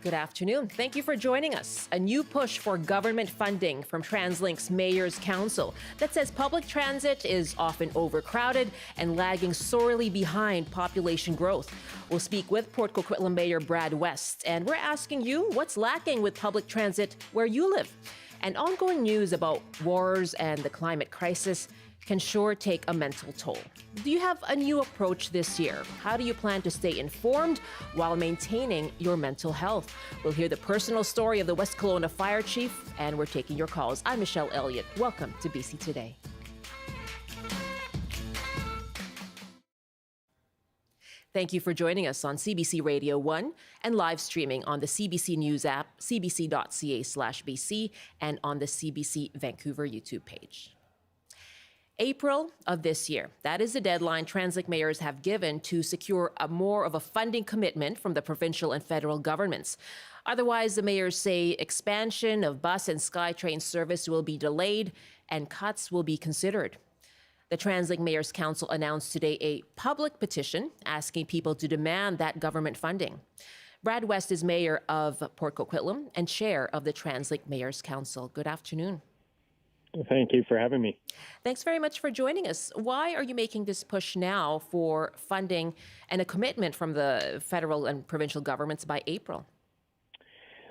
Good afternoon. Thank you for joining us. A new push for government funding from TransLink's Mayor's Council that says public transit is often overcrowded and lagging sorely behind population growth. We'll speak with Port Coquitlam Mayor Brad West, and we're asking you what's lacking with public transit where you live. And ongoing news about wars and the climate crisis can sure take a mental toll. Do you have a new approach this year? How do you plan to stay informed while maintaining your mental health? We'll hear the personal story of the West Kelowna Fire Chief, and we're taking your calls. I'm Michelle Eliot. Welcome to BC Today. Thank you for joining us on CBC Radio 1 and live streaming on the CBC News app, cbc.ca/BC, and on the CBC Vancouver YouTube page. April of this year. That is the deadline TransLink mayors have given to secure more of a funding commitment from the provincial and federal governments. Otherwise, the mayors say expansion of bus and SkyTrain service will be delayed and cuts will be considered. The TransLink Mayor's Council announced today a public petition asking people to demand that government funding. Brad West is mayor of Port Coquitlam and chair of the TransLink Mayor's Council. Good afternoon. Thank you for having me. Thanks very much for joining us. Why are you making this push now for funding and a commitment from the federal and provincial governments by April?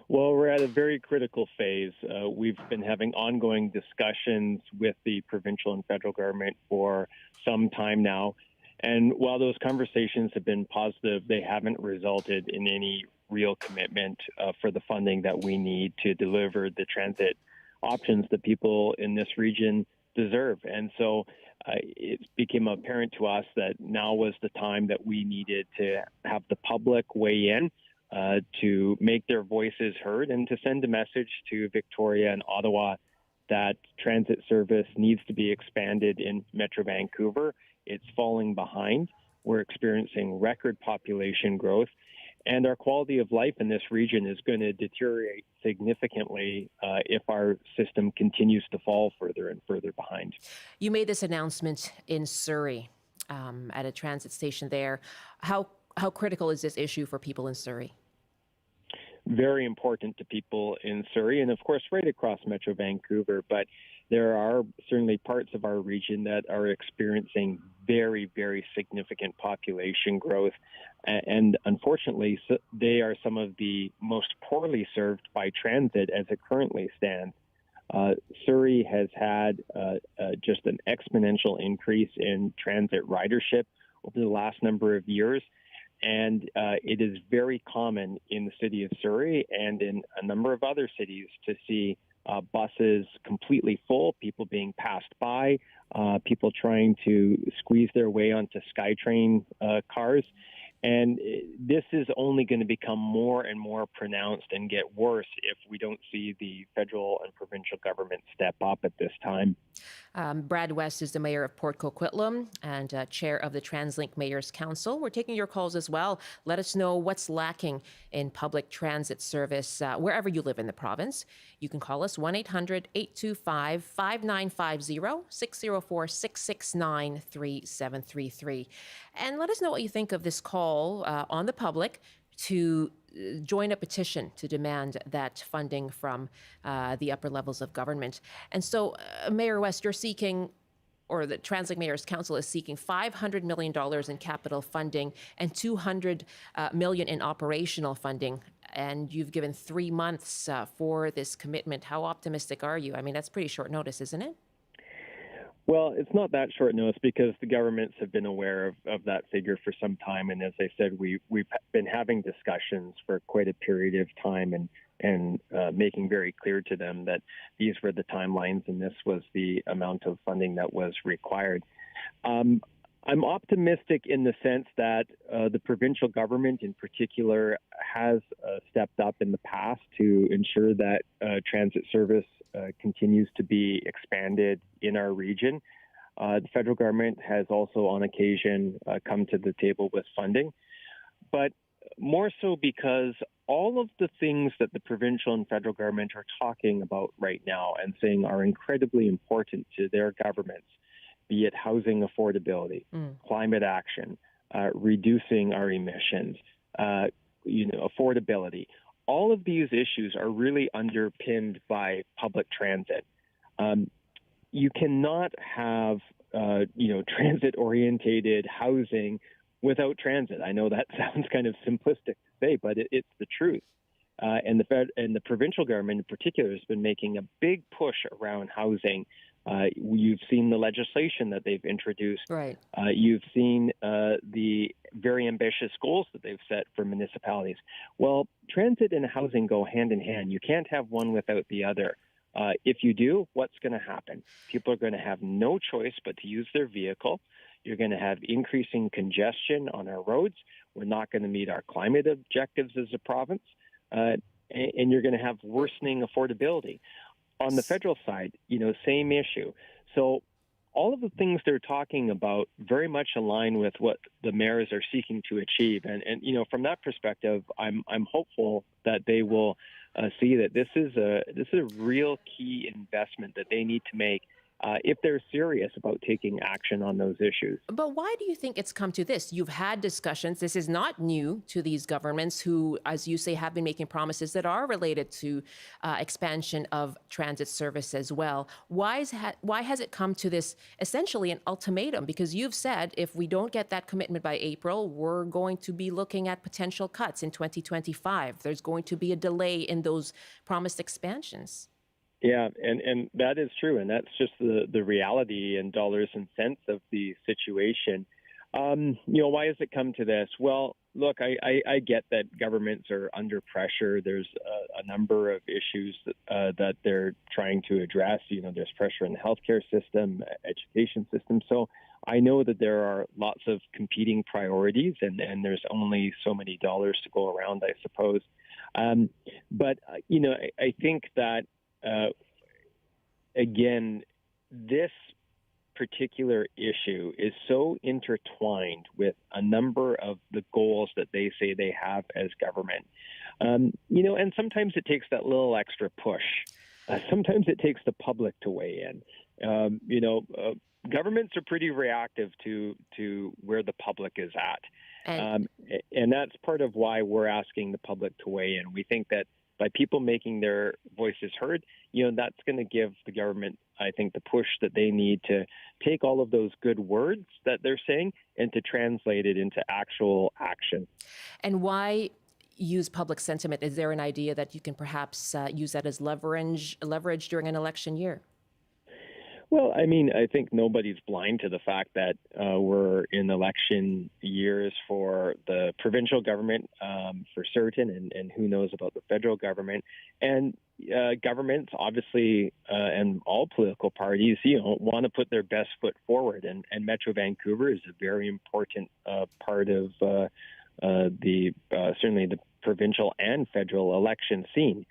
Well, we're at a very critical phase. We've been having ongoing discussions with the provincial and federal government for some time now. And while those conversations have been positive, they haven't resulted in any real commitment for the funding that we need to deliver the transit options that people in this region deserve. And so it became apparent to us that now was the time that we needed to have the public weigh in to make their voices heard and to send a message to Victoria and Ottawa that transit service needs to be expanded in Metro Vancouver. It's falling behind. We're experiencing record population growth, and our quality of life in this region is going to deteriorate significantly if our system continues to fall further and further behind. You made this announcement in Surrey at a transit station there. How critical is this issue for people in Surrey? Very important to people in Surrey and, of course, right across Metro Vancouver. But there are certainly parts of our region that are experiencing very, very significant population growth. And unfortunately, they are some of the most poorly served by transit as it currently stands. Surrey has had just an exponential increase in transit ridership over the last number of years. And it is very common in the city of Surrey and in a number of other cities to see buses completely full, people being passed by, people trying to squeeze their way onto SkyTrain cars. And this is only going to become more and more pronounced and get worse if we don't see the federal and provincial government step up at this time. Brad West is the mayor of Port Coquitlam and chair of the TransLink Mayor's Council. We're taking your calls as well. Let us know what's lacking in public transit service wherever you live in the province. You can call us 1-800-825-5950, 604-669-3733. And let us know what you think of this call on the public to join a petition to demand that funding from the upper levels of government. And so, Mayor West, you're seeking, or the TransLink Mayor's Council is seeking $500 million in capital funding and $200 million in operational funding. And you've given 3 months for this commitment. How optimistic are you? I mean, that's pretty short notice, isn't it? Well, it's not that short notice because the governments have been aware of that figure for some time. And as I said, we've been having discussions for quite a period of time and making very clear to them that these were the timelines and this was the amount of funding that was required. I'm optimistic in the sense that the provincial government in particular has stepped up in the past to ensure that transit service continues to be expanded in our region. The federal government has also on occasion come to the table with funding, but more so because all of the things that the provincial and federal government are talking about right now and saying are incredibly important to their governments, be it housing affordability, climate action, reducing our emissions, affordability. all of these issues are really underpinned by public transit. You cannot have transit-orientated housing without transit. I know that sounds kind of simplistic to say, but it's the truth. And the provincial government in particular has been making a big push around housing. You've seen the legislation that they've introduced. Right. You've seen the very ambitious goals that they've set for municipalities. Well, transit and housing go hand in hand. You can't have one without the other. If you do, what's going to happen? People are going to have no choice but to use their vehicle. You're going to have increasing congestion on our roads. We're not going to meet our climate objectives as a province. And you're going to have worsening affordability. On the federal side, same issue. So all of the things they're talking about very much align with what the mayors are seeking to achieve. And from that perspective, I'm hopeful that they will see that this is a real key investment that they need to make if they're serious about taking action on those issues. But why do you think it's come to this? You've had discussions. This is not new to these governments who, as you say, have been making promises that are related to expansion of transit service as well. Why has it come to this, essentially an ultimatum? Because you've said if we don't get that commitment by April, we're going to be looking at potential cuts in 2025. There's going to be a delay in those promised expansions. Yeah, and that is true, and that's just the reality in dollars and cents of the situation. Why has it come to this? Well, look, I get that governments are under pressure. There's a number of issues that they're trying to address. There's pressure in the healthcare system, education system. So I know that there are lots of competing priorities, and there's only so many dollars to go around, I suppose. But I think that again, this particular issue is so intertwined with a number of the goals that they say they have as government. And sometimes it takes that little extra push. Sometimes it takes the public to weigh in. Governments are pretty reactive to where the public is at. And that's part of why we're asking the public to weigh in. We think that by people making their voices heard, that's going to give the government, I think, the push that they need to take all of those good words that they're saying and to translate it into actual action. And why use public sentiment? Is there an idea that you can perhaps use that as leverage during an election year? Well, I think nobody's blind to the fact that we're in election years for the provincial government for certain, and who knows about the federal government. And governments, obviously, and all political parties, want to put their best foot forward. And Metro Vancouver is a very important part of certainly the provincial and federal election scene.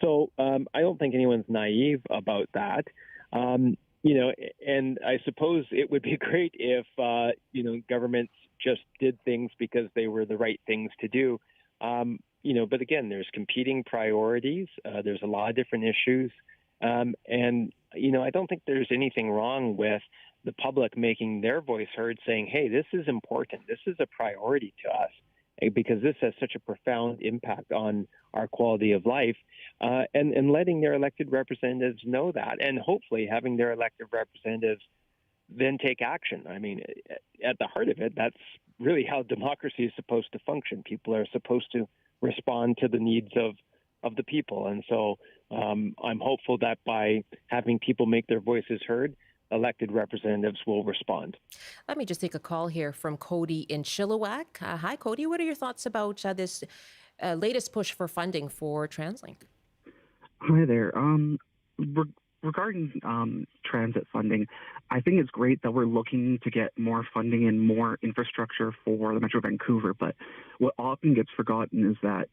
So I don't think anyone's naive about that. And I suppose it would be great if, governments just did things because they were the right things to do. But again, there's competing priorities. There's a lot of different issues. And I don't think there's anything wrong with the public making their voice heard, saying, hey, this is important. This is a priority to us because this has such a profound impact on our quality of life, and letting their elected representatives know that, and hopefully having their elected representatives then take action. At the heart of it, that's really how democracy is supposed to function. People are supposed to respond to the needs of the people. And so I'm hopeful that by having people make their voices heard, elected representatives will respond. Let me just take a call here from Cody in Chilliwack. Hi, Cody. What are your thoughts about this latest push for funding for TransLink? Hi there. Regarding transit funding, I think it's great that we're looking to get more funding and more infrastructure for the Metro Vancouver. But what often gets forgotten is that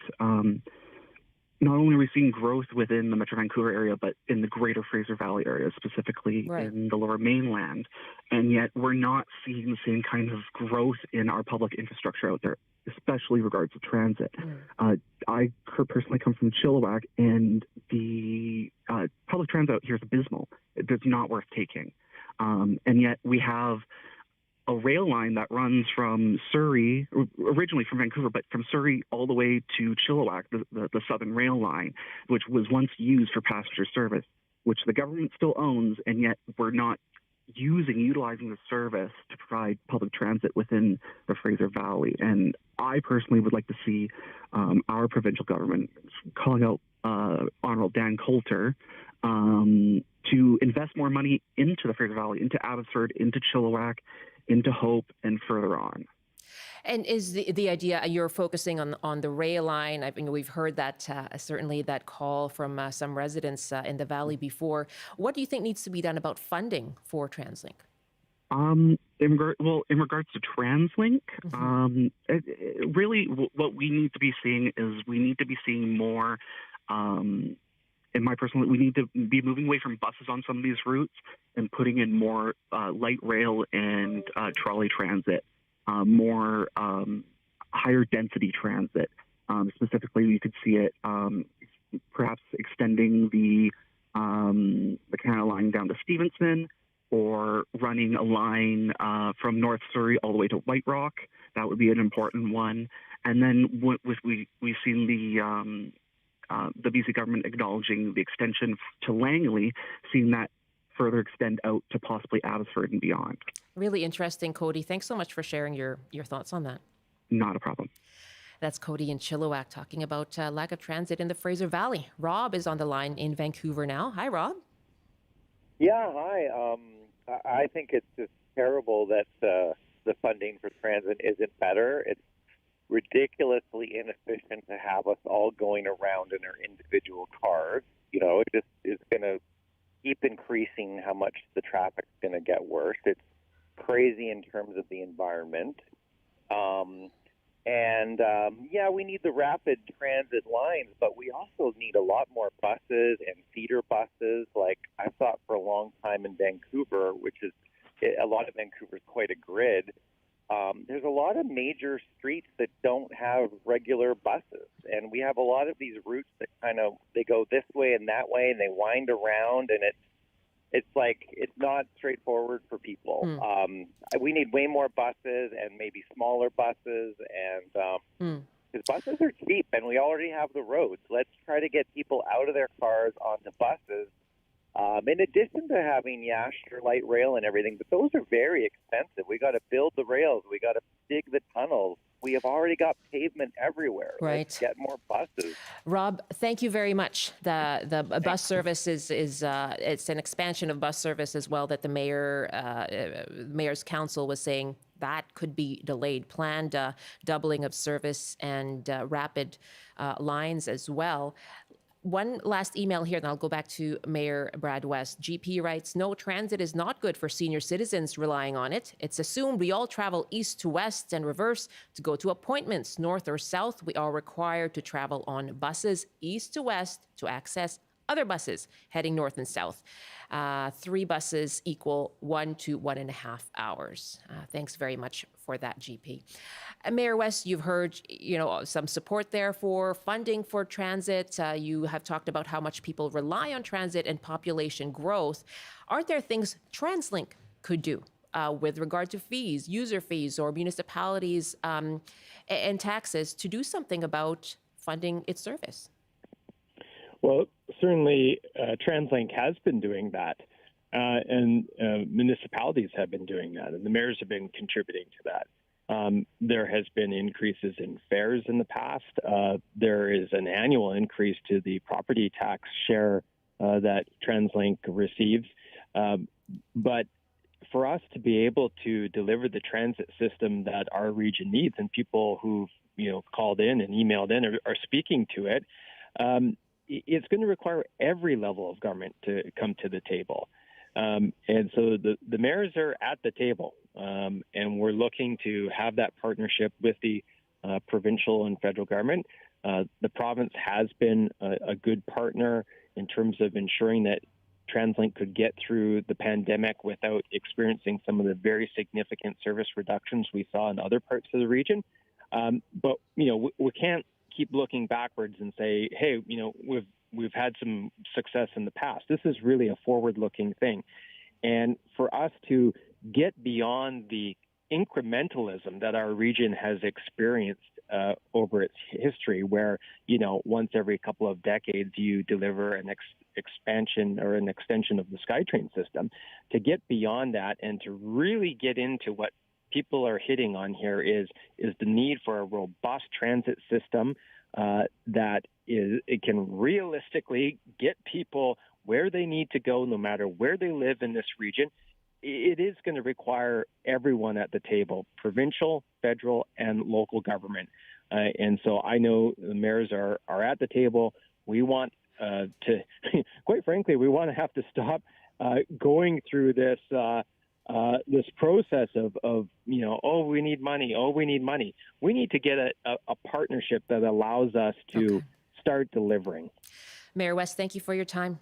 not only are we seeing growth within the Metro Vancouver area, but in the greater Fraser Valley area, specifically in the Lower Mainland. And yet we're not seeing the same kind of growth in our public infrastructure out there, especially regards to transit. I personally come from Chilliwack, and the public transit out here is abysmal. It's not worth taking. And yet we have a rail line that runs from Surrey, originally from Vancouver, but from Surrey all the way to Chilliwack, the Southern Rail Line, which was once used for passenger service, which the government still owns, and yet we're not utilizing the service to provide public transit within the Fraser Valley. And I personally would like to see our provincial government calling out Honorable Dan Coulter to invest more money into the Fraser Valley, into Abbotsford, into Chilliwack, into Hope, and further on. And is the idea you're focusing on the rail line? I mean, we've heard that certainly that call from some residents in the valley before. What do you think needs to be done about funding for TransLink? In regards to TransLink, really what we need to be seeing is more. In my personal, we need to be moving away from buses on some of these routes and putting in more light rail and trolley transit. More higher density transit. Specifically, you could see it perhaps extending the Canada line down to Stevenson, or running a line from North Surrey all the way to White Rock. That would be an important one. And then we've seen the BC government acknowledging the extension to Langley, seeing that further extend out to possibly Abbotsford and beyond. Really interesting, Cody. Thanks so much for sharing your thoughts on that. Not a problem. That's Cody in Chilliwack talking about lack of transit in the Fraser Valley. Rob is on the line in Vancouver now. Hi, Rob. Yeah, hi. I think it's just terrible that the funding for transit isn't better. It's ridiculously inefficient to have us all going around in our individual cars. You know, it just is going to keep increasing how much the traffic's going to get worse. It's crazy in terms of the environment. We need the rapid transit lines, but we also need a lot more buses and feeder buses. Like I thought for a long time in Vancouver, which is a lot of Vancouver is quite a grid. There's a lot of major streets that don't have regular buses, and we have a lot of these routes that they go this way and that way, and they wind around, and it's not straightforward for people. We need way more buses and maybe smaller buses, and because buses are cheap, and we already have the roads. Let's try to get people out of their cars onto buses. In addition to having, sure, light rail and everything, but those are very expensive. We got to build the rails. We got to dig the tunnels. We have already got pavement everywhere. Right. Let's get more buses. Rob, thank you very much. The bus service is it's an expansion of bus service as well that the mayor's council was saying that could be delayed. Planned doubling of service and rapid lines as well. One last email here, and I'll go back to Mayor Brad West. GP writes, no, transit is not good for senior citizens relying on it. It's assumed we all travel east to west and reverse to go to appointments. North or south, we are required to travel on buses east to west to access other buses heading north and south. 3 buses equal 1 to 1.5 hours. Thanks very much for that, GP. Mayor West, you've heard, some support there for funding for transit. You have talked about how much people rely on transit and population growth. Aren't there things TransLink could do with regard to fees, user fees, or municipalities and taxes to do something about funding its service? Well, certainly TransLink has been doing that, and municipalities have been doing that, and the mayors have been contributing to that. There has been increases in fares in the past. There is an annual increase to the property tax share that TransLink receives. But for us to be able to deliver the transit system that our region needs, and people who've called in and emailed in are speaking to it, it's going to require every level of government to come to the table. And so the mayors are at the table, and we're looking to have that partnership with the provincial and federal government. The province has been a good partner in terms of ensuring that TransLink could get through the pandemic without experiencing some of the very significant service reductions we saw in other parts of the region. But we can't keep looking backwards and say, hey, we've had some success in the past. This is really a forward-looking thing. And for us to get beyond the incrementalism that our region has experienced over its history, where, once every couple of decades you deliver an expansion or an extension of the SkyTrain system, to get beyond that and to really get into what people are hitting on here is the need for a robust transit system that it can realistically get people where they need to go, no matter where they live in this region. It is going to require everyone at the table, provincial, federal, and local government. And so I know the mayors are at the table. We want to, quite frankly, we want to have to stop going through this this process of we need money. We need money. We need to get a partnership that allows us to start delivering. Mayor West, thank you for your time.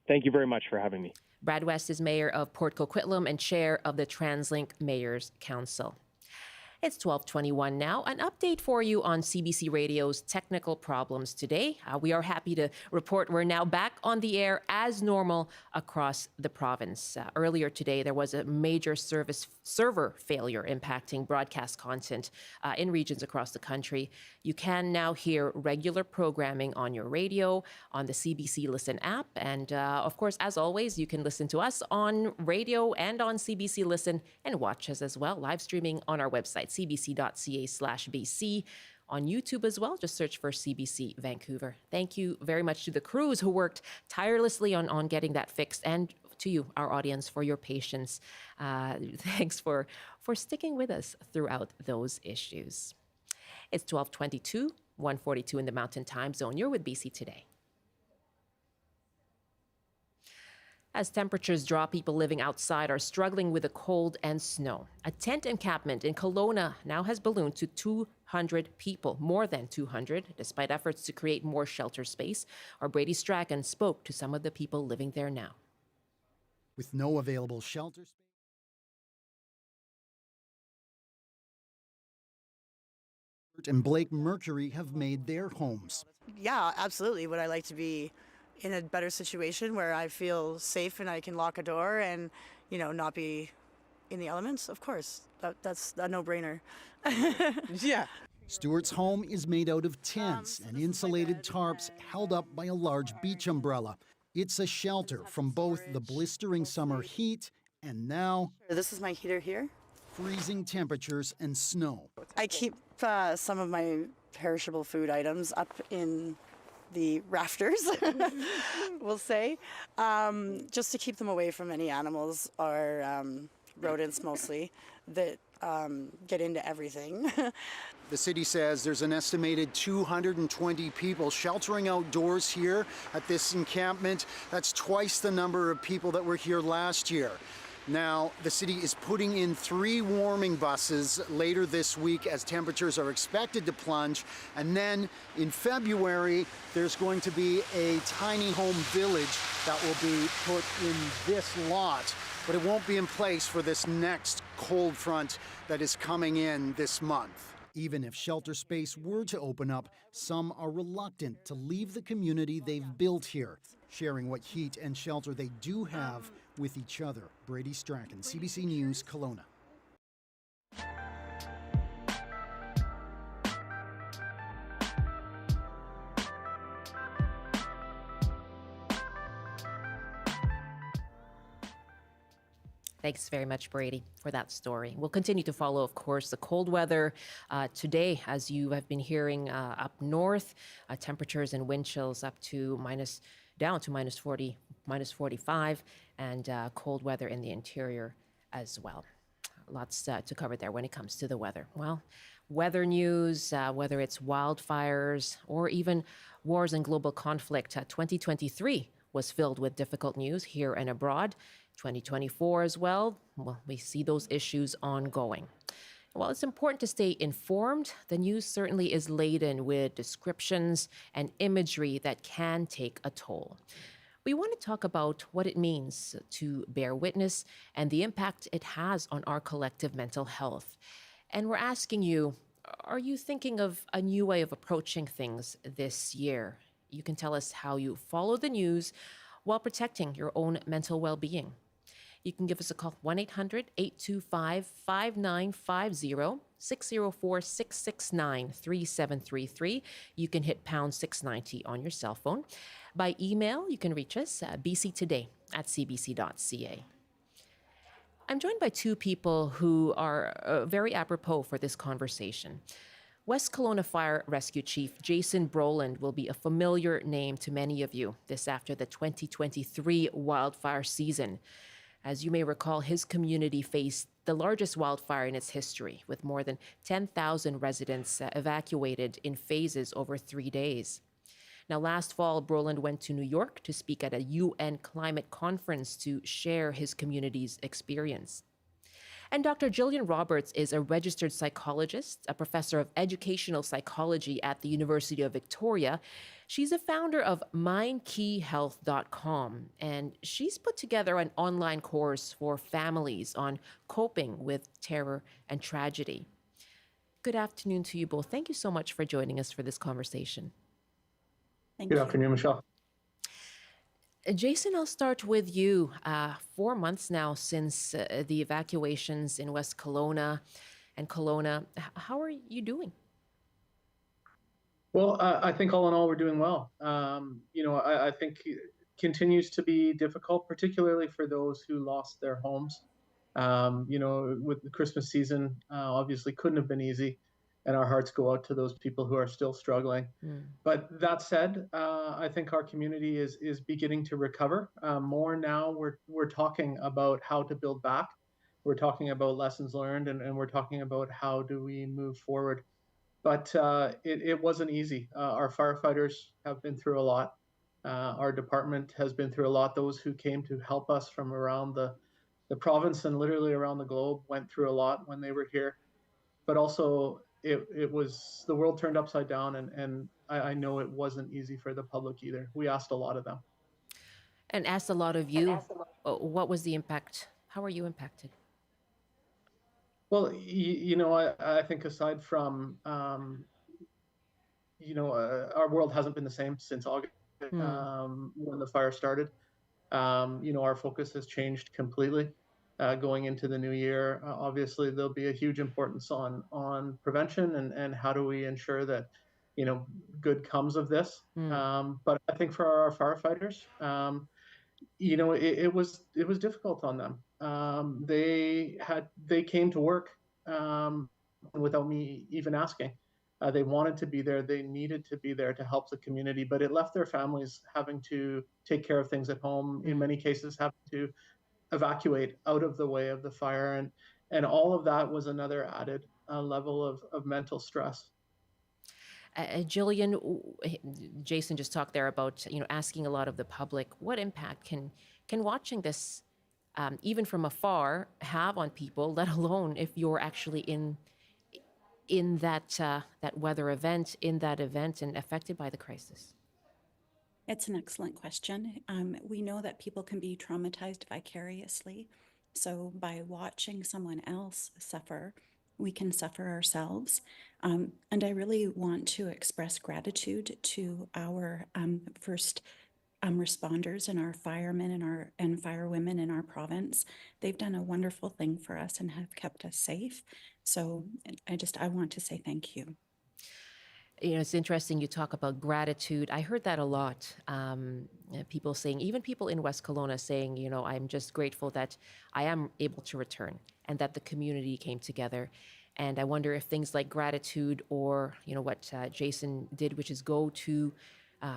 Thank you very much for having me. Brad West is mayor of Port Coquitlam and chair of the TransLink Mayors Council. It's 12:21 now. An update for you on CBC Radio's technical problems today. We are happy to report we're now back on the air as normal across the province. Earlier today, there was a major server failure impacting broadcast content in regions across the country. You can now hear regular programming on your radio, on the CBC Listen app, and of course, as always, you can listen to us on radio and on CBC Listen and watch us as well, live streaming on our website, cbc.ca/BC. On YouTube as well, just search for CBC Vancouver. Thank you very much to the crews who worked tirelessly on getting that fixed, and to you, our audience, for your patience. Thanks for sticking with us throughout those issues. It's 12:22, 1:42 in the Mountain Time Zone. You're with BC Today. As temperatures drop, people living outside are struggling with the cold and snow. A tent encampment in Kelowna now has ballooned to 200 people, more than 200, despite efforts to create more shelter space. Our Brady Strachan spoke to some of the people living there now. With no available shelter space, and Blake Mercury have made their homes. Yeah, absolutely. Would I like to be in a better situation where I feel safe and I can lock a door and, not be in the elements? Of course. That's a no-brainer. Yeah. Stuart's home is made out of tents and insulated tarps held up by a large beach umbrella. It's a shelter from both the blistering summer heat and now This is my heater here. freezing temperatures and snow. I keep some of my perishable food items up in the rafters, we'll say, just to keep them away from any animals or rodents mostly that get into everything. The city says there's an estimated 220 people sheltering outdoors here at this encampment. That's twice the number of people that were here last year. Now, the city is putting in 3 warming buses later this week as temperatures are expected to plunge. And then in February, there's going to be a tiny home village that will be put in this lot. But it won't be in place for this next cold front that is coming in this month. Even if shelter space were to open up, some are reluctant to leave the community they've built here, sharing what heat and shelter they do have with each other. Brady Strachan, CBC News, Kelowna. Thanks very much, Brady, for that story. We'll continue to follow, of course, the cold weather today, as you have been hearing up north. Temperatures and wind chills up to down to minus 40, minus 45, and cold weather in the interior as well. Lots to cover there when it comes to the weather. Well, weather news, whether it's wildfires or even wars and global conflict, 2023 was filled with difficult news here and abroad. 2024 as well, we see those issues ongoing. While it's important to stay informed, the news certainly is laden with descriptions and imagery that can take a toll. We want to talk about what it means to bear witness and the impact it has on our collective mental health. And we're asking you, are you thinking of a new way of approaching things this year? You can tell us how you follow the news while protecting your own mental well-being. You can give us a call, 1-800-825-5950, 604-669-3733. You can hit pound 690 on your cell phone. By email, you can reach us at bctoday@cbc.ca. I'm joined by two people who are very apropos for this conversation. West Kelowna Fire Rescue Chief Jason Brolin will be a familiar name to many of you this after the 2023 wildfire season. As you may recall, his community faced the largest wildfire in its history, with more than 10,000 residents evacuated in phases over 3 days. Now, last fall, Brolin went to New York to speak at a UN climate conference to share his community's experience. And Dr. Jillian Roberts is a registered psychologist, a professor of educational psychology at the University of Victoria. She's a founder of mindkeyhealth.com, and she's put together an online course for families on coping with terror and tragedy. Good afternoon to you both. Thank you so much for joining us for this conversation. Good afternoon, Michelle. Jason, I'll start with you. 4 months now since the evacuations in West Kelowna and Kelowna. How are you doing? Well, I think all in all, we're doing well. I think it continues to be difficult, particularly for those who lost their homes. With the Christmas season, obviously couldn't have been easy. And our hearts go out to those people who are still struggling. But that said, I think our community is beginning to recover. More now, we're talking about how to build back. We're talking about lessons learned, and we're talking about how do we move forward. But it wasn't easy. Our firefighters have been through a lot. Our department has been through a lot. Those who came to help us from around the province and literally around the globe went through a lot when they were here. But also, it was the world turned upside down, and I know it wasn't easy for the public either. We asked a lot of them. And asked a lot of you, what was the impact? How were you impacted? Well, I think aside from, our world hasn't been the same since August when the fire started. Our focus has changed completely. Going into the new year, obviously there'll be a huge importance on prevention and how do we ensure that good comes of this. But I think for our firefighters, it was difficult on them. They came to work without me even asking. They wanted to be there. They needed to be there to help the community, but it left their families having to take care of things at home. In many cases, having to evacuate out of the way of the fire, and all of that was another added level of mental stress. Jillian, Jason just talked there about asking a lot of the public. What impact can watching this, even from afar, have on people? Let alone if you're actually in that weather event, in that event, and affected by the crisis. It's an excellent question. We know that people can be traumatized vicariously. So by watching someone else suffer, we can suffer ourselves. And I really want to express gratitude to our first responders and our firemen and firewomen in our province. They've done a wonderful thing for us and have kept us safe. So I want to say thank you. It's interesting you talk about gratitude. I heard that a lot. People saying, even people in West Kelowna saying, I'm just grateful that I am able to return and that the community came together. And I wonder if things like gratitude or, what Jason did, which is go to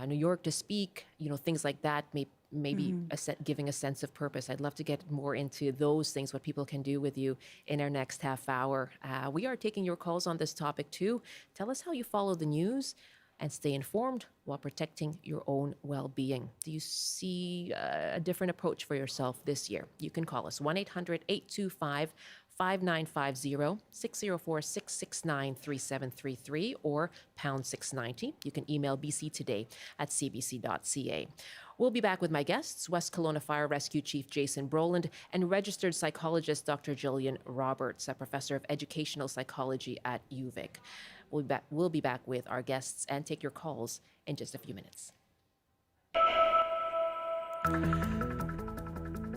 New York to speak, things like that, maybe giving a sense of purpose. I'd love to get more into those things, what people can do with you in our next half hour. We are taking your calls on this topic too. Tell us how you follow the news and stay informed while protecting your own well-being. Do you see a different approach for yourself this year? You can call us 1-800-825-5950, 604-669-3733, or pound 690. You can email bctoday@cbc.ca. We'll be back with my guests, West Kelowna Fire Rescue Chief Jason Brolin and registered psychologist Dr. Jillian Roberts, a professor of educational psychology at UVic. We'll be back with our guests and take your calls in just a few minutes.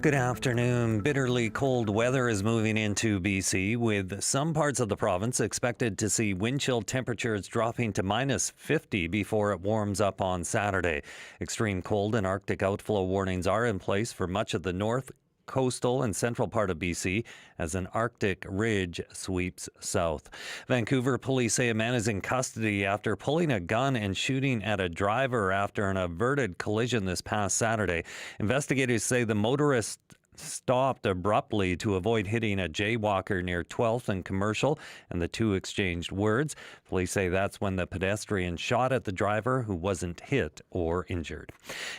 Good afternoon. Bitterly cold weather is moving into BC, with some parts of the province expected to see wind chill temperatures dropping to -50 before it warms up on Saturday. Extreme cold and Arctic outflow warnings are in place for much of the north, coastal and central part of BC as an Arctic ridge sweeps south. Vancouver police say a man is in custody after pulling a gun and shooting at a driver after an averted collision this past Saturday. Investigators say the motorist stopped abruptly to avoid hitting a jaywalker near 12th and Commercial, and the two exchanged words. Police say that's when the pedestrian shot at the driver, who wasn't hit or injured.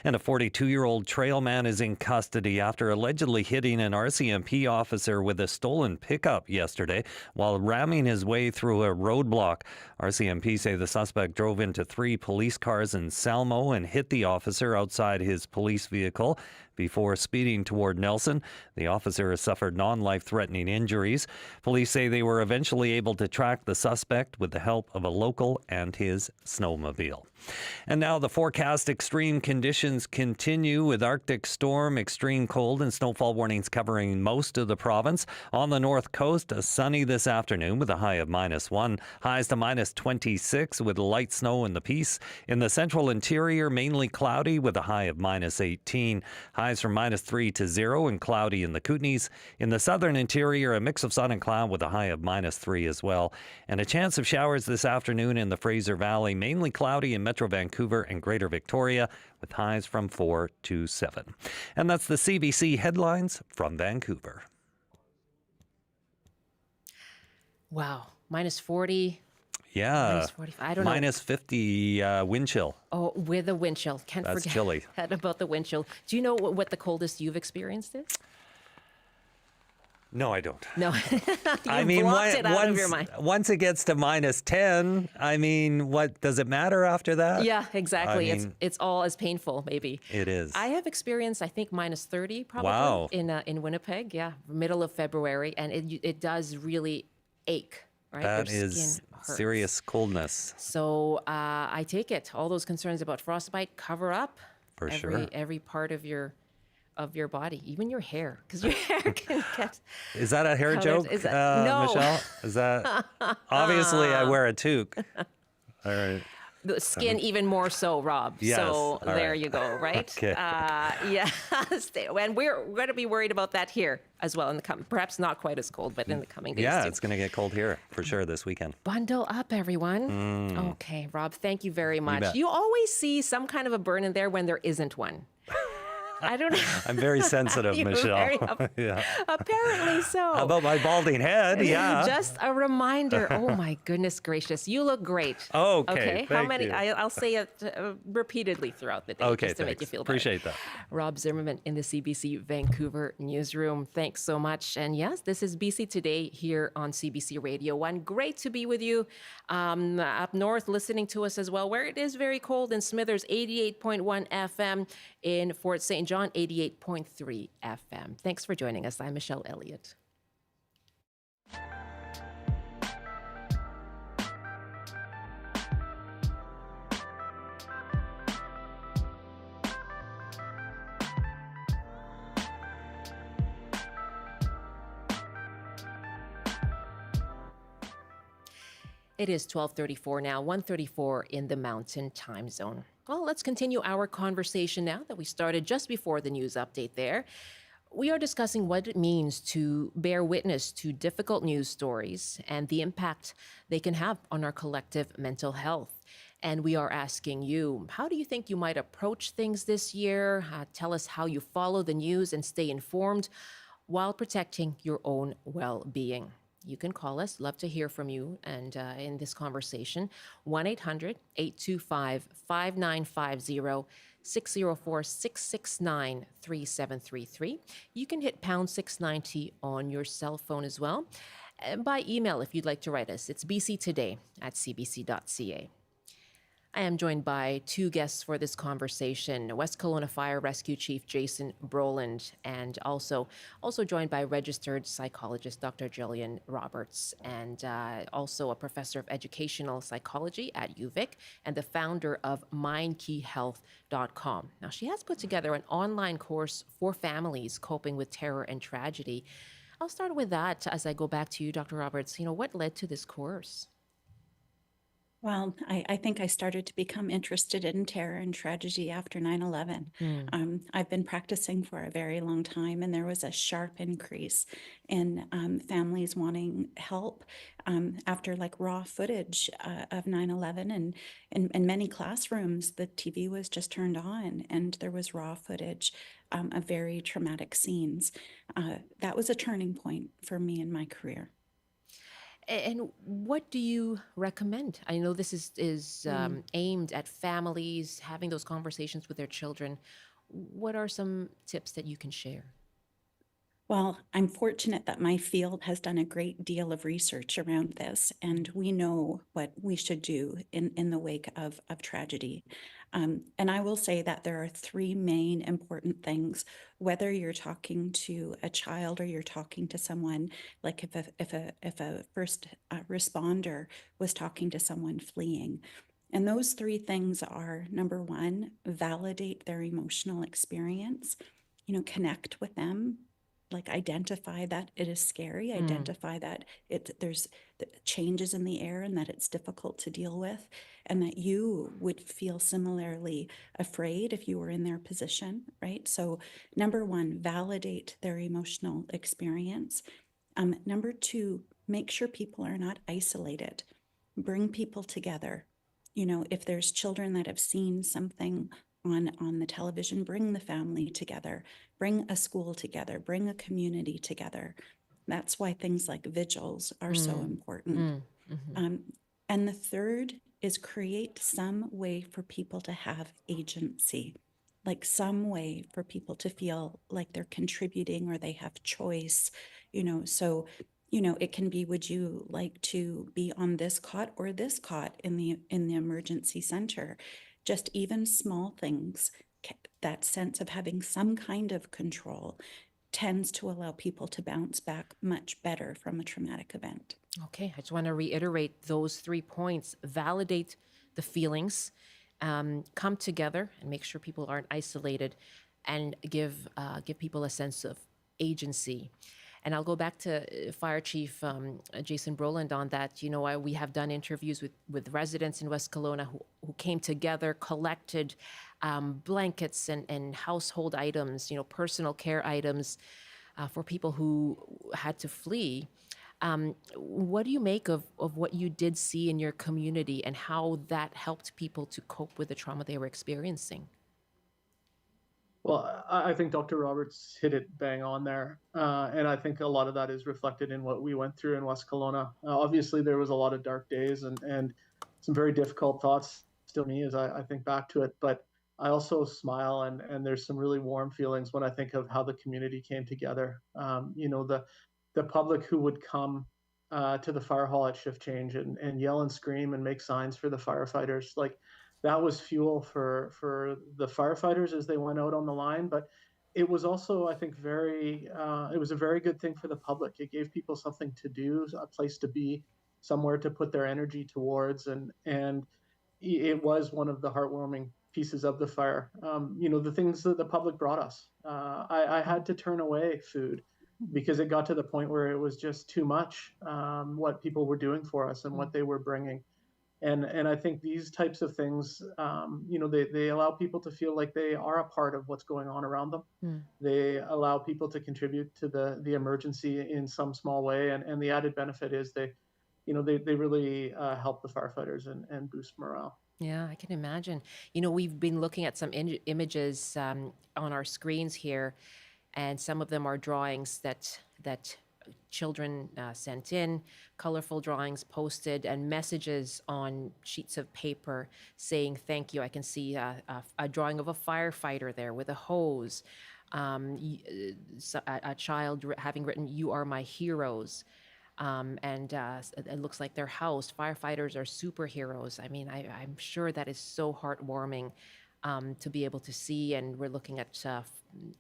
And a 42-year-old trail man is in custody after allegedly hitting an RCMP officer with a stolen pickup yesterday while ramming his way through a roadblock. RCMP say the suspect drove into 3 police cars in Salmo and hit the officer outside his police vehicle before speeding toward Nelson. The officer has suffered non-life-threatening injuries. Police say they were eventually able to track the suspect with the help of a local and his snowmobile. And now the forecast: extreme conditions continue with Arctic storm, extreme cold and snowfall warnings covering most of the province. On the north coast, sunny this afternoon with a high of -1, highs to -26 with light snow in the Peace. In the central interior, mainly cloudy with a high of -18. Highs from -3 to 0 and cloudy in the Kootenays. In the southern interior, a mix of sun and cloud with a high of -3 as well. And a chance of showers this afternoon in the Fraser Valley, mainly cloudy in Metro Vancouver and Greater Victoria with highs from 4 to 7. And that's the CBC headlines from Vancouver. Wow. -40. Yeah. -45. I don't know. -50 wind chill. Oh, with a wind chill. Can't That's forget chilly. about the wind chill. Do you know what the coldest you've experienced is? No, I don't. No. I You mean, blocked it out of your mind. once it gets to -10, I mean, what does it matter after that? Yeah, exactly. I mean, it's all as painful, maybe. It is. I have experienced, I think, -30 probably. Wow. In Winnipeg. Yeah, middle of February, and it does really ache. Right? That Your is skin hurts. serious coldness. So I take it. All those concerns about frostbite, cover up For sure. every part of your body, even your hair, because your hair can get. Is that a hair colored. joke, Is that- no. Michelle? Is that obviously I wear a toque. All right. The skin even more so, Rob. Yes. So All there right. you go, right? Okay. Yeah. And we're going to be worried about that here as well in the perhaps not quite as cold, but in the coming days Yeah, too. it's going to get cold here for sure this weekend. Bundle up, everyone. Okay, Rob, thank you very much. bet. You always see some kind of a burn in there when there isn't one. I don't know. I'm very sensitive, You're Michelle. very Yeah. Apparently so. How about my balding head? Yeah. Just a reminder. Oh my goodness gracious, you look great. Oh, okay, Okay. How thank many? you. I'll say it repeatedly throughout the day, Okay, just to make you thanks. feel better. Appreciate that. Rob Zimmerman in the CBC Vancouver newsroom. Thanks so much. And yes, this is BC Today here on CBC Radio 1. Great to be with you up north, listening to us as well, where it is very cold in Smithers, 88.1 FM, in Fort St. John, 88.3 FM. Thanks for joining us. I'm Michelle Eliot. It is 12:34 now, 1:34 in the Mountain Time Zone. Well, let's continue our conversation now that we started just before the news update there. We are discussing what it means to bear witness to difficult news stories and the impact they can have on our collective mental health. And we are asking you, how do you think you might approach things this year? Tell us how you follow the news and stay informed while protecting your own well-being. You can call us. Love to hear from you and in this conversation. 1-800-825-5950, 604-669-3733. You can hit pound 690 on your cell phone as well. And by email, if you'd like to write us, it's bctoday@cbc.ca. I am joined by two guests for this conversation: West Kelowna Fire Rescue Chief Jason Brolin, and also joined by registered psychologist Dr. Jillian Roberts, and also a professor of educational psychology at UVic and the founder of MindKeyHealth.com. Now, she has put together an online course for families coping with terror and tragedy. I'll start with that as I go back to you, Dr. Roberts. What led to this course? Well, I think I started to become interested in terror and tragedy after 9/11. I've been practicing for a very long time, and there was a sharp increase in families wanting help after like raw footage of 9/11. And in many classrooms, the TV was just turned on, and there was raw footage of very traumatic scenes. That was a turning point for me in my career. And what do you recommend? I know this is aimed at families having those conversations with their children. What are some tips that you can share? Well, I'm fortunate that my field has done a great deal of research around this, and we know what we should do in the wake of tragedy. And I will say that there are three main important things, whether you're talking to a child or you're talking to someone, like if a first responder was talking to someone fleeing. And those three things are: number one, validate their emotional experience, connect with them, like identify that it is scary, identify that there's changes in the air and that it's difficult to deal with, and that you would feel similarly afraid if you were in their position, right? So number one, validate their emotional experience. Number two, make sure people are not isolated. Bring people together. If there's children that have seen something on the television, bring the family together, bring a school together, bring a community together. That's why things like vigils are so important. And the third is create some way for people to have agency, like some way for people to feel like they're contributing or they have choice, so it can be, would you like to be on this cot or this cot in the emergency center? Just even small things, that sense of having some kind of control tends to allow people to bounce back much better from a traumatic event. Okay, I just want to reiterate those 3 points: validate the feelings, come together and make sure people aren't isolated, and give people a sense of agency. And I'll go back to Fire Chief Jason Brolin on that. We have done interviews with residents in West Kelowna who came together, collected blankets and household items, personal care items for people who had to flee. What do you make of what you did see in your community and how that helped people to cope with the trauma they were experiencing? Well, I think Dr. Roberts hit it bang on there. And I think a lot of that is reflected in what we went through in West Kelowna. Obviously, there was a lot of dark days and some very difficult thoughts still me as I think back to it. But I also smile and there's some really warm feelings when I think of how the community came together. The public who would come to the fire hall at shift change and yell and scream and make signs for the firefighters. Like, that was fuel for the firefighters as they went out on the line. But it was also, I think, it was a very good thing for the public. It gave people something to do, a place to be, somewhere to put their energy towards. And it was one of the heartwarming pieces of the fire. The things that the public brought us. I had to turn away food because it got to the point where it was just too much, what people were doing for us and what they were bringing. And I think these types of things, they allow people to feel like they are a part of what's going on around them. They allow people to contribute to the emergency in some small way. And the added benefit is they really help the firefighters and boost morale. Yeah, I can imagine. We've been looking at some images on our screens here, and some of them are drawings that children sent in, colorful drawings posted, and messages on sheets of paper saying thank you. I can see a drawing of a firefighter there with a hose, a child having written, "You are my heroes." and it looks like they're housed. Firefighters are superheroes. I mean, I'm sure that is so heartwarming to be able to see. And we're looking at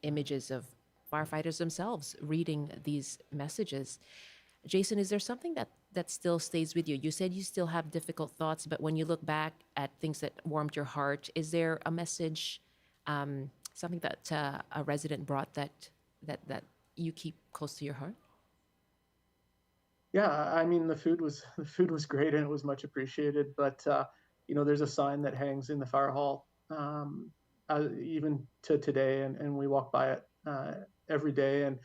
images of firefighters themselves reading these messages. Jason, is there something that still stays with you? You said you still have difficult thoughts, but when you look back at things that warmed your heart, is there a message, something that a resident brought that you keep close to your heart? Yeah, I mean the food was great and it was much appreciated. But there's a sign that hangs in the fire hall even to today, and we walk by it every day, and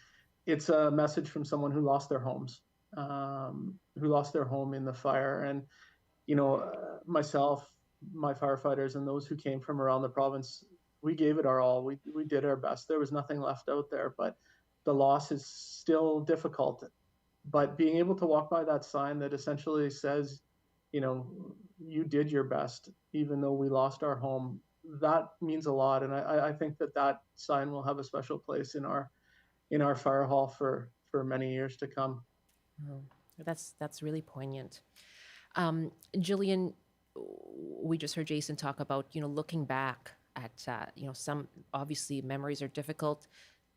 it's a message from someone who lost their homes, who lost their home in the fire, and myself, my firefighters, and those who came from around the province, we gave it our all. We did our best. There was nothing left out there, but the loss is still difficult. But being able to walk by that sign that essentially says, you did your best, even though we lost our home, that means a lot. And I think that sign will have a special place in our fire hall for many years to come. Oh, that's really poignant. Jillian, we just heard Jason talk about, looking back at, some obviously memories are difficult,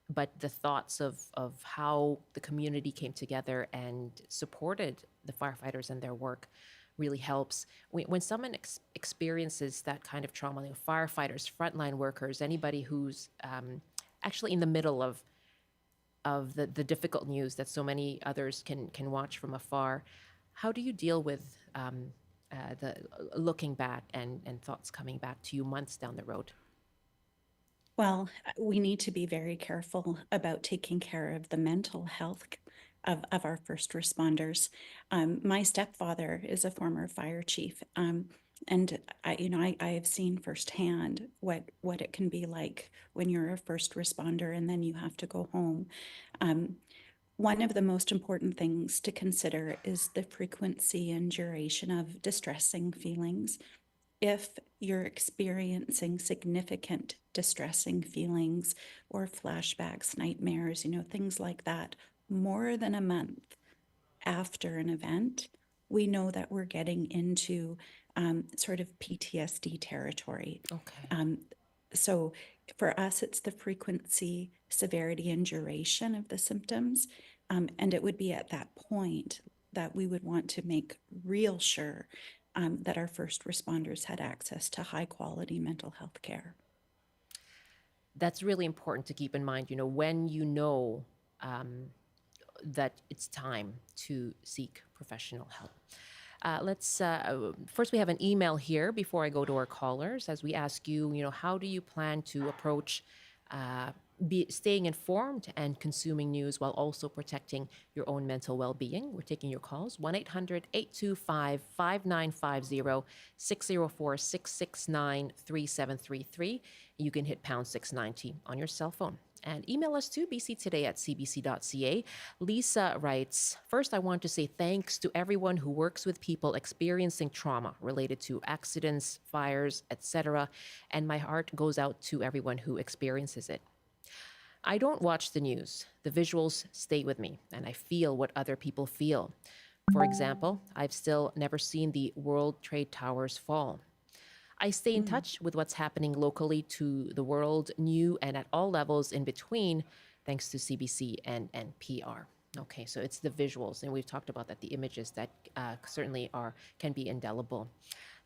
but the thoughts of how the community came together and supported the firefighters and their work really helps. When someone experiences that kind of trauma, firefighters, frontline workers, anybody who's actually in the middle of the difficult news that so many others can watch from afar, how do you deal with the looking back and thoughts coming back to you months down the road? Well, we need to be very careful about taking care of the mental health of our first responders. My stepfather is a former fire chief, and I have seen firsthand what it can be like when you're a first responder and then you have to go home. One of the most important things to consider is the frequency and duration of distressing feelings. If you're experiencing significant distressing feelings or flashbacks, nightmares, things like that, more than a month after an event, we know that we're getting into sort of PTSD territory. Okay. So for us, it's the frequency, severity, and duration of the symptoms. And it would be at that point that we would want to make real sure that our first responders had access to high quality mental health care. That's really important to keep in mind, when that it's time to seek professional help. Let's first, we have an email here before I go to our callers, as we ask you, how do you plan to approach staying informed and consuming news while also protecting your own mental well-being? We're taking your calls, 1-800-825-5950, 604-669-3733. You can hit pound 690 on your cell phone. And email us to bctoday@cbc.ca. Lisa writes, first, I want to say thanks to everyone who works with people experiencing trauma related to accidents, fires, etc. And my heart goes out to everyone who experiences it. I don't watch the news. The visuals stay with me, and I feel what other people feel. For example, I've still never seen the World Trade Towers fall. I stay in touch with what's happening locally to the world, new and at all levels in between, thanks to CBC and PR. Okay, so it's the visuals, and we've talked about that, the images that certainly can be indelible.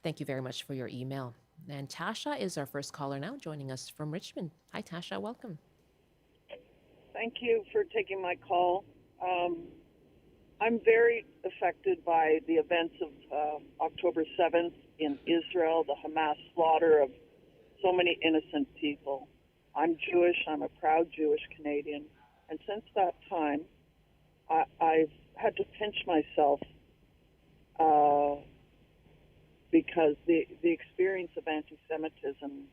Thank you very much for your email. And Tasha is our first caller now, joining us from Richmond. Hi, Tasha, welcome. Thank you for taking my call. I'm very affected by the events of October 7th in Israel, the Hamas slaughter of so many innocent people. I'm Jewish. I'm a proud Jewish Canadian. And since that time, I've had to pinch myself because the experience of anti-Semitism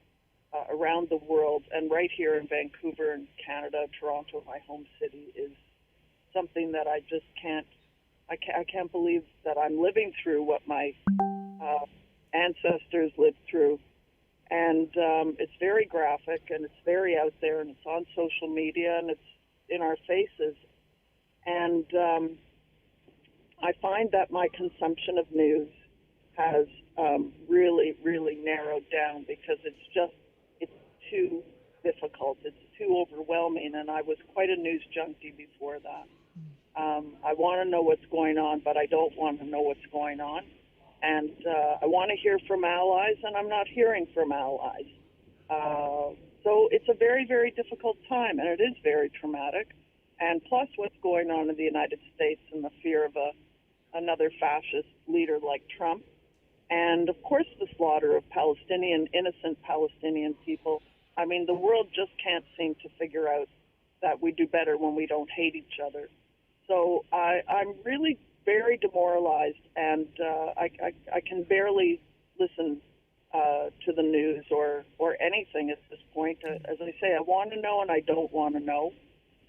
around the world and right here in Vancouver and Canada, Toronto, my home city, is something that I just can't believe that I'm living through what my ancestors lived through. And it's very graphic, and it's very out there, and it's on social media, and it's in our faces. And I find that my consumption of news has really, really narrowed down because it's too difficult. It's too overwhelming, and I was quite a news junkie before that. I want to know what's going on, but I don't want to know what's going on. And I want to hear from allies, and I'm not hearing from allies. So it's a very, very difficult time, and it is very traumatic. And plus what's going on in the United States and the fear of another fascist leader like Trump. And, of course, the slaughter of innocent Palestinian people. I mean, the world just can't seem to figure out that we do better when we don't hate each other. So I'm really very demoralized, and I can barely listen to the news or anything at this point. As I say, I want to know and I don't want to know.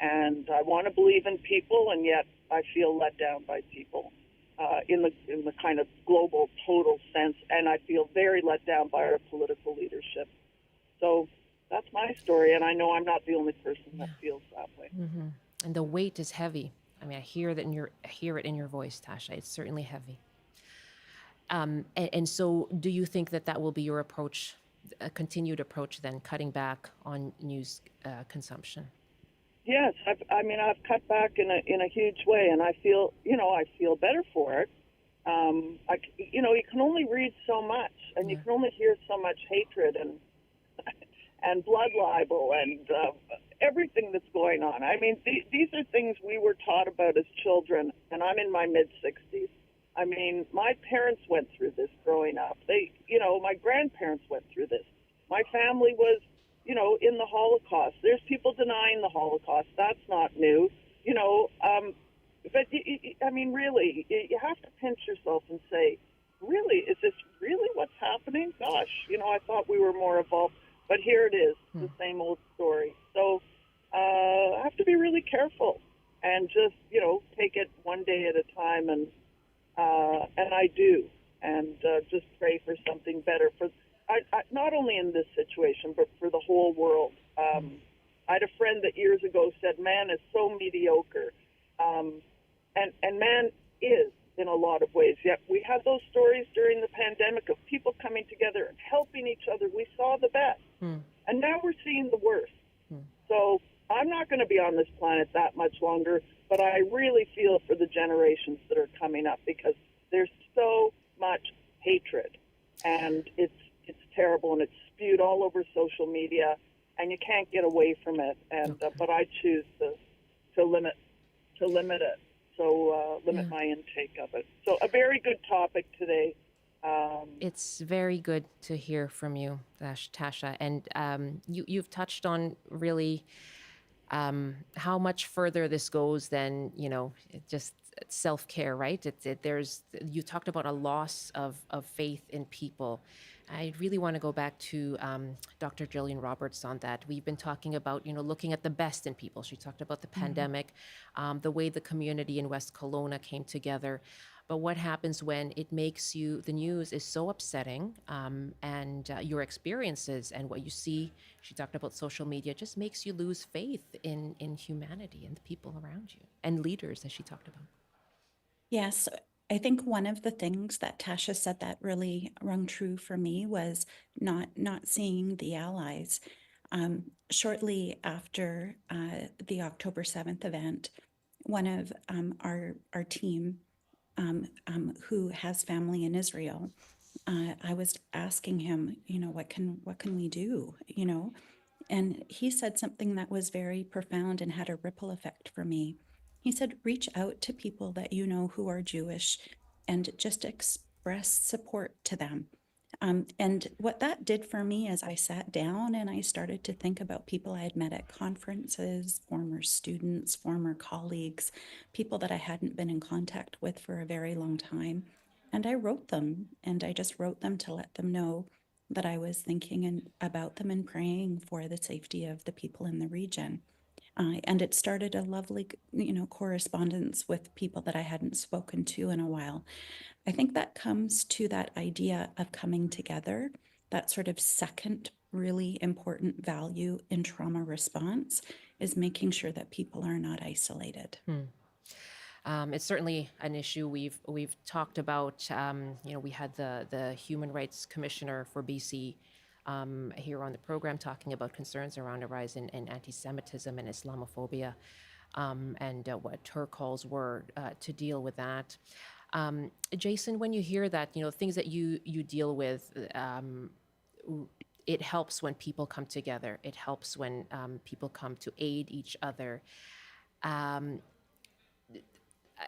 And I want to believe in people, and yet I feel let down by people in the kind of global total sense, and I feel very let down by our political leadership. So that's my story, and I know I'm not the only person that feels that way. Mm-hmm. And the weight is heavy. I mean, I hear it in your voice, Tasha. It's certainly heavy. And so, do you think that will be your approach, a continued approach, then cutting back on news consumption? Yes, I've cut back in a huge way, and I feel better for it. You can only read so much, and you can only hear so much hatred and blood libel and everything that's going on. I mean, these are things we were taught about as children, and I'm in my mid-60s. I mean, my parents went through this growing up. My grandparents went through this. My family was, in the Holocaust. There's people denying the Holocaust. That's not new, But, really, you have to pinch yourself and say, really, is this really what's happening? Gosh, I thought we were more evolved. But here it is, the same old story. So I have to be really careful and just, take it one day at a time. And I do. And just pray for something better for not only in this situation, but for the whole world. I had a friend that years ago said, man is so mediocre. And man is in a lot of ways. Yet we had those stories during the pandemic of people coming together and helping each other. We saw the best. And now we're seeing the worst. So I'm not going to be on this planet that much longer, but I really feel for the generations that are coming up because there's so much hatred, and it's terrible, and it's spewed all over social media, and you can't get away from it. And but I choose to limit it. So limit my intake of it. So a very good topic today. It's very good to hear from you, Tasha. And you've touched on really how much further this goes than, just self-care, right? You talked about a loss of faith in people. I really want to go back to Dr. Jillian Roberts on that. We've been talking about, looking at the best in people. She talked about the pandemic, the way the community in West Kelowna came together. But what happens when it makes the news is so upsetting, and your experiences and what you see, she talked about social media, just makes you lose faith in humanity and the people around you and leaders, as she talked about. Yes, I think one of the things that Tasha said that really rung true for me was not seeing the allies. Shortly after the October 7th event, one of our team who has family in Israel, I was asking him, what can we do, and he said something that was very profound and had a ripple effect for me. He said, reach out to people that you know who are Jewish and just express support to them. And what that did for me is I sat down and I started to think about people I had met at conferences, former students, former colleagues, people that I hadn't been in contact with for a very long time. And I wrote them, and I just wrote them to let them know that I was thinking about them and praying for the safety of the people in the region. And it started a lovely, correspondence with people that I hadn't spoken to in a while. I think that comes to that idea of coming together, that sort of second really important value in trauma response is making sure that people are not isolated. It's certainly an issue we've talked about. We had the Human Rights Commissioner for BC here on the program talking about concerns around a rise in anti-Semitism and Islamophobia, and what her calls were to deal with that. Jason, when you hear that, things that you deal with, it helps when people come together. It helps when people come to aid each other.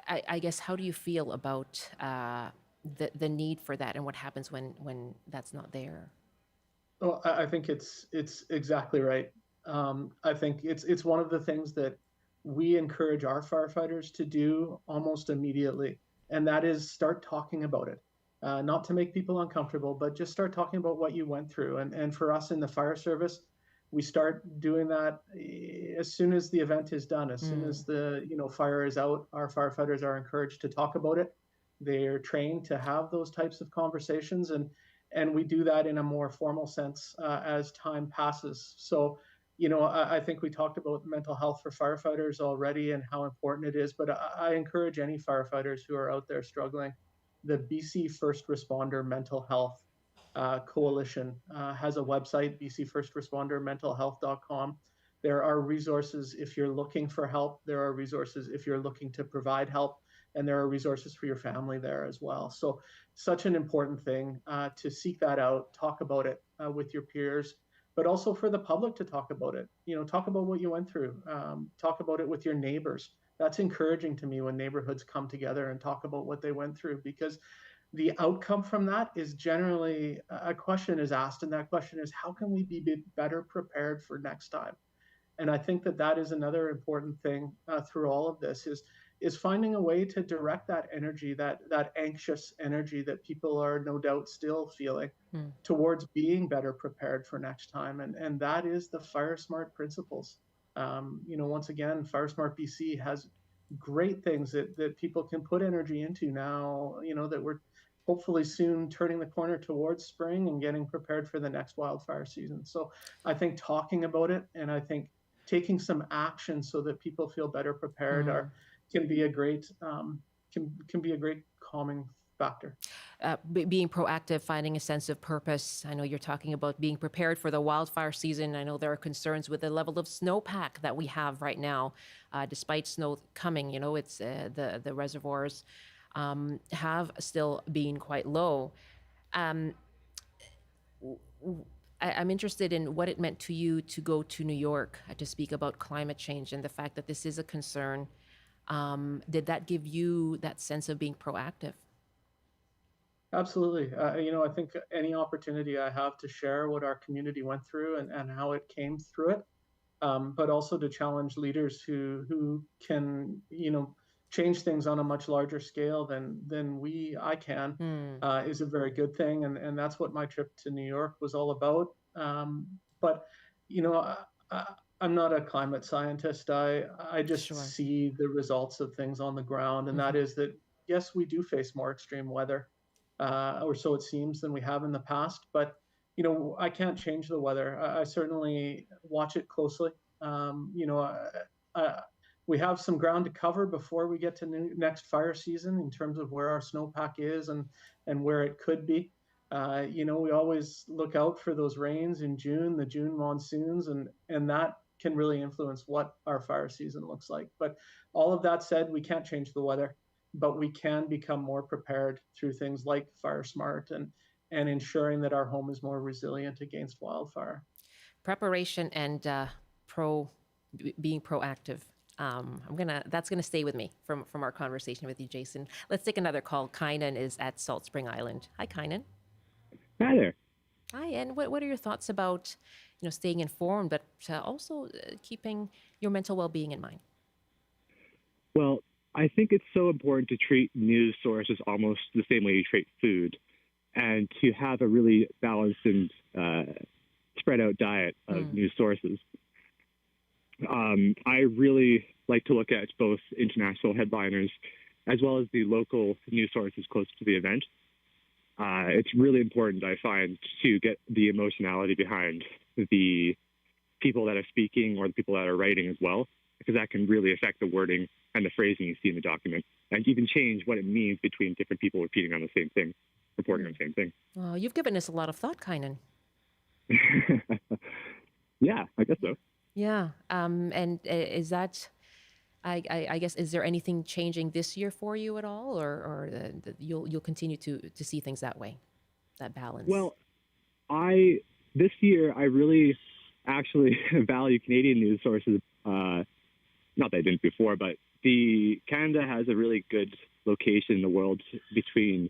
I guess, how do you feel about the need for that, and what happens when that's not there? Well, I think it's exactly right. I think it's one of the things that we encourage our firefighters to do almost immediately, and that is start talking about it. Not to make people uncomfortable, but just start talking about what you went through. And for us in the fire service, we start doing that as soon as the event is done. As soon as the fire is out, our firefighters are encouraged to talk about it. They're trained to have those types of conversations, and we do that in a more formal sense as time passes. So, I think we talked about mental health for firefighters already and how important it is, but I encourage any firefighters who are out there struggling. The BC First Responder Mental Health Coalition has a website, bcfirstresponder.mentalhealth.com. There are resources if you're looking for help. There are resources if you're looking to provide help. And there are resources for your family there as well. So such an important thing to seek that out, talk about it with your peers, but also for the public to talk about it. Talk about what you went through. Talk about it with your neighbors. That's encouraging to me when neighborhoods come together and talk about what they went through, because the outcome from that is generally a question is asked, and that question is, how can we be better prepared for next time? And I think that is another important thing through all of this is finding a way to direct that energy, that anxious energy that people are no doubt still feeling, towards being better prepared for next time. And that is the Fire Smart principles. Once again, Fire Smart BC has great things that people can put energy into now, that we're hopefully soon turning the corner towards spring and getting prepared for the next wildfire season. So I think talking about it, and I think taking some action so that people feel better prepared can be a great calming factor. Being proactive, finding a sense of purpose. I know you're talking about being prepared for the wildfire season. I know there are concerns with the level of snowpack that we have right now, despite snow coming. It's the reservoirs have still been quite low. I'm interested in what it meant to you to go to New York to speak about climate change and the fact that this is a concern. Did that give you that sense of being proactive? Absolutely. I think any opportunity I have to share what our community went through and how it came through it, but also to challenge leaders who can, change things on a much larger scale than I can, is a very good thing. And that's what my trip to New York was all about. But, I'm not a climate scientist. I just see the results of things on the ground. And that is that, yes, we do face more extreme weather, or so it seems, than we have in the past. But, I can't change the weather. I certainly watch it closely. We have some ground to cover before we get to next fire season in terms of where our snowpack is and where it could be. We always look out for those rains in June, the June monsoons, and that can really influence what our fire season looks like. But all of that said, we can't change the weather, but we can become more prepared through things like Fire Smart and ensuring that our home is more resilient against wildfire. Preparation and being proactive. That's gonna stay with me from our conversation with you, Jason. Let's take another call. Kynan is at Salt Spring Island. Hi, Kynan. Hi there. Hi, and what are your thoughts about staying informed, but also keeping your mental well-being in mind? Well, I think it's so important to treat news sources almost the same way you treat food, and to have a really balanced and spread out diet of news sources. I really like to look at both international headliners as well as the local news sources close to the event. It's really important, I find, to get the emotionality behind the people that are speaking or the people that are writing as well. because that can really affect the wording and the phrasing you see in the document, and even change what it means between different people repeating on the same thing, reporting on the same thing. Well, you've given us a lot of thought, Kynan. Yeah, I guess so. Yeah. And is that, I guess, is there anything changing this year for you at all, or you'll continue to see things that way, that balance? Well, this year I really actually value Canadian news sources. Not that I didn't before, but Canada has a really good location in the world between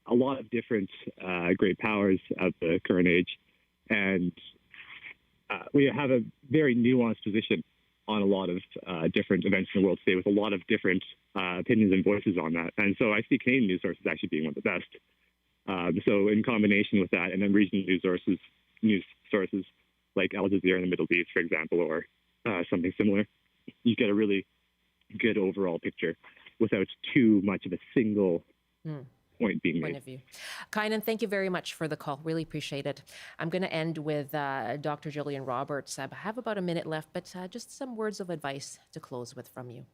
a lot of different great powers of the current age, and we have a very nuanced position on a lot of different events in the world today, with a lot of different opinions and voices on that. And so I see Canadian news sources actually being one of the best. So in combination with that, and then regional news sources like Al Jazeera in the Middle East, for example, or something similar, you get a really good overall picture without too much of a single point being made. Point of view. Kynan, thank you very much for the call. Really appreciate it. I'm going to end with Dr. Jillian Roberts. I have about a minute left, but just some words of advice to close with from you.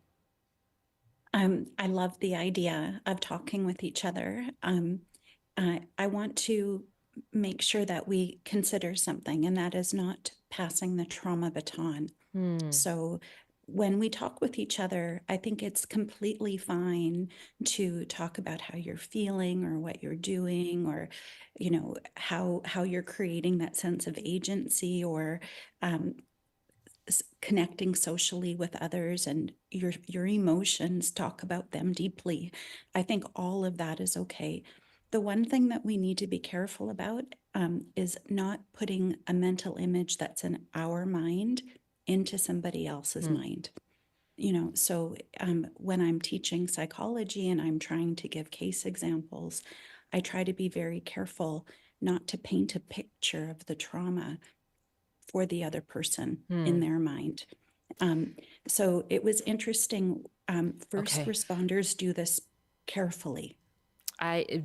I love the idea of talking with each other. I want to make sure that we consider something, and that is not passing the trauma baton. So when we talk with each other, I think it's completely fine to talk about how you're feeling or what you're doing, or, how you're creating that sense of agency, or connecting socially with others, and your emotions, talk about them deeply. I think all of that is okay. The one thing that we need to be careful about is not putting a mental image that's in our mind into somebody else's mind. So when I'm teaching psychology and I'm trying to give case examples, I try to be very careful not to paint a picture of the trauma for the other person in their mind. So it was interesting. First responders do this carefully.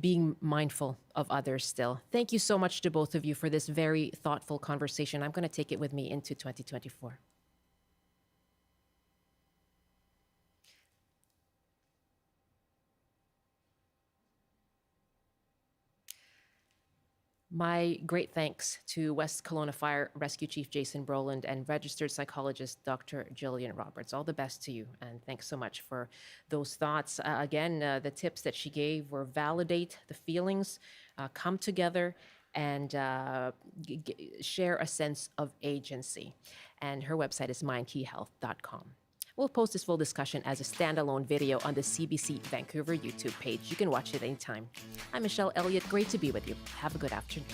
Being mindful of others still. Thank you so much to both of you for this very thoughtful conversation. I'm going to take it with me into 2024. My great thanks to West Kelowna Fire Rescue Chief Jason Brolin and registered psychologist Dr. Jillian Roberts. All the best to you, and thanks so much for those thoughts. Again, the tips that she gave were validate the feelings, come together, and share a sense of agency. And her website is mindkeyhealth.com. We'll post this full discussion as a standalone video on the CBC Vancouver YouTube page. You can watch it anytime. I'm Michelle Eliot. Great to be with you. Have a good afternoon.